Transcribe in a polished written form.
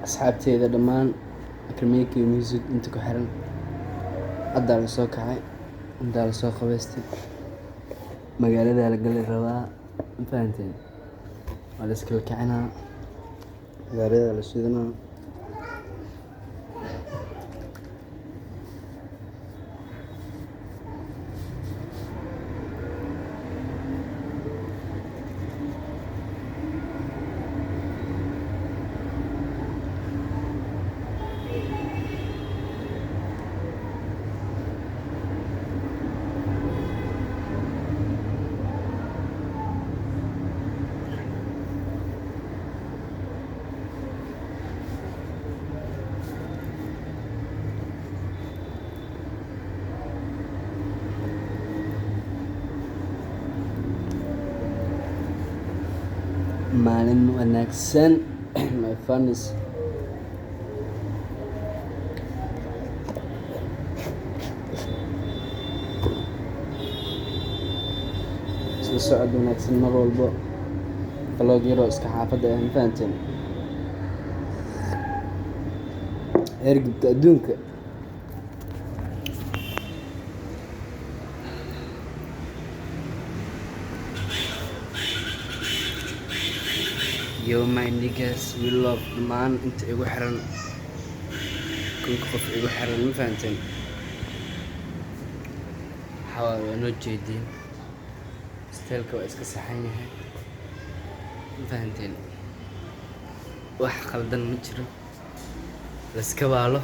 asxaabteyda dhammaan Akrameyki Music inta ku xiran hadda la soo kacay hadda la soo qabaystay magaalada la gali rabaa ma fahanteen waa la iska kicinaa magaalada la shidanaa maalin wanaagsan my fans isla socod wanaagsan mar walbo vlog yaroo iska xaafadda ah ma fahanteen hergibka adduunka yo my niggas we love dhammaan inta igu xiran kunka qof igu xiran ma fahanteen xawaa waa noo jeediin steelka waa iska saxan yahay ma fahanteen wax qaldan ma jiro la iska baalo